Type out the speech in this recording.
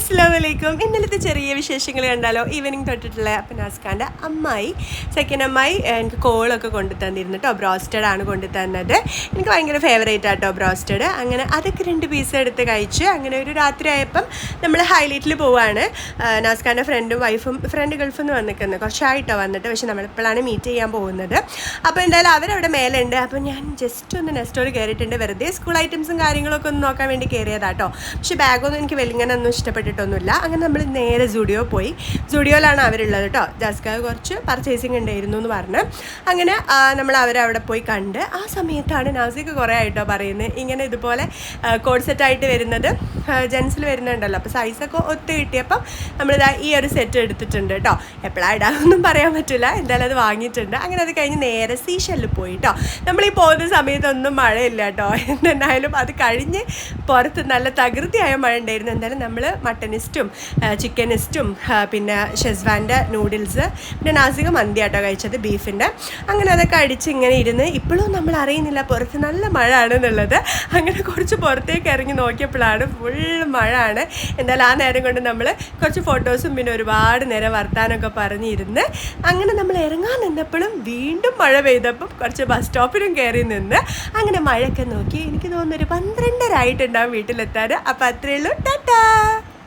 അസ്സലാമലൈക്കും. ഇന്നലത്തെ ചെറിയ വിശേഷങ്ങൾ കണ്ടാലോ? ഈവനിങ് തൊട്ടിട്ടുള്ള അപ്പം നാസ്കാൻ്റെ അമ്മായി സെക്കൻഡ് അമ്മായി എനിക്ക് കോളൊക്കെ കൊണ്ടു തന്നിരുന്നു കേട്ടോ. ബ്രോസ്റ്റഡ് ആണ് കൊണ്ടു തന്നത്. എനിക്ക് ഭയങ്കര ഫേവറേറ്റ് ആട്ടോ ബ്രോസ്റ്റഡ്. അങ്ങനെ അതൊക്കെ 2 പീസ് എടുത്ത് കഴിച്ച് അങ്ങനെ ഒരു രാത്രി ആയപ്പം നമ്മൾ ഹൈലൈറ്റിൽ പോവുകയാണ്. നാസ്കാൻ്റെ ഫ്രണ്ടും വൈഫും ഫ്രണ്ട് ഗൾഫിൽ നിന്ന് വന്നിരിക്കുന്നത് കുറച്ചായിട്ടോ വന്നിട്ട്. പക്ഷെ നമ്മളിപ്പോഴാണ് മീറ്റ് ചെയ്യാൻ പോകുന്നത്. അപ്പോൾ എന്തായാലും അവരവിടെ മേലുണ്ട്. അപ്പോൾ ഞാൻ ജസ്റ്റ് ഒന്ന് നെസ്റ്റോർ കയറിയിട്ടുണ്ട്. വെറുതെ സ്കൂൾ ഐറ്റംസും കാര്യങ്ങളൊക്കെ ഒന്ന് നോക്കാൻ വേണ്ടി കയറിയതാട്ടോ. പക്ഷേ ബാഗൊന്നും എനിക്ക് വെല്ലിങ്ങനൊന്നും ഇഷ്ടപ്പെട്ടിട്ടൊന്നുമില്ല. അങ്ങനെ നമ്മൾ നേരെ സ്റ്റുഡിയോ പോയി. സ്റ്റുഡിയോയിലാണ് അവരുള്ളത് കേട്ടോ. ജാസ്ക കുറച്ച് പർച്ചേസിങ് ഉണ്ടായിരുന്നു എന്ന് പറഞ്ഞ് അങ്ങനെ നമ്മൾ അവരവിടെ പോയി കണ്ട്. ആ സമയത്താണ് നാസിക്ക് കുറേ ആയിട്ടോ പറയുന്നത് ഇങ്ങനെ ഇതുപോലെ കോഡ് സെറ്റായിട്ട് വരുന്നത് ജെൻസിൽ വരുന്നുണ്ടല്ലോ. അപ്പോൾ സൈസൊക്കെ ഒത്ത് കിട്ടിയപ്പം നമ്മളിതാ ഈ ഒരു സെറ്റ് എടുത്തിട്ടുണ്ട് കേട്ടോ. എപ്പോഴാണ് ഇടാനൊന്നും പറയാൻ പറ്റില്ല. എന്തായാലും അത് വാങ്ങിയിട്ടുണ്ട്. അങ്ങനെ അത് കഴിഞ്ഞ് നേരെ സീഷെല്ലിൽ പോയി കേട്ടോ. നമ്മളീ പോകുന്ന സമയത്തൊന്നും മഴയില്ല കേട്ടോ. എന്തായാലും അത് കഴിഞ്ഞ് പുറത്ത് നല്ല തകൃതിയായ മഴ ഉണ്ടായിരുന്നു. എന്തായാലും നമ്മൾ മട്ടനിസ്റ്റും ചിക്കനിസ്റ്റും പിന്നെ ഷെസ്വാൻ്റെ നൂഡിൽസ് പിന്നെ നാസിക മന്തി ആട്ടോ കഴിച്ചത് ബീഫിൻ്റെ. അങ്ങനെ അതൊക്കെ അടിച്ച് ഇങ്ങനെ ഇരുന്ന് ഇപ്പോഴും നമ്മൾ അറിയുന്നില്ല പുറത്ത് നല്ല മഴ ആണെന്നുള്ളത്. അങ്ങനെ കുറച്ച് പുറത്തേക്ക് ഇറങ്ങി നോക്കിയപ്പോഴാണ് ഫുൾ മഴ ആണ്. എന്തായാലും ആ നേരം കൊണ്ട് നമ്മൾ കുറച്ച് ഫോട്ടോസും പിന്നെ ഒരുപാട് നേരം വർത്താനമൊക്കെ പറഞ്ഞിരുന്ന് അങ്ങനെ നമ്മൾ ഇറങ്ങാൻ നിന്നപ്പോഴും വീണ്ടും മഴ പെയ്തപ്പം കുറച്ച് ബസ് സ്റ്റോപ്പിലും കയറി നിന്ന് അങ്ങനെ മഴയൊക്കെ നോക്കി എനിക്ക് തോന്നുന്നൊരു 12:30 ആയിട്ടുണ്ടാവും വീട്ടിലെത്താൻ. അപ്പോൾ അത്രയേ ഉള്ളൂ. ടാറ്റാ.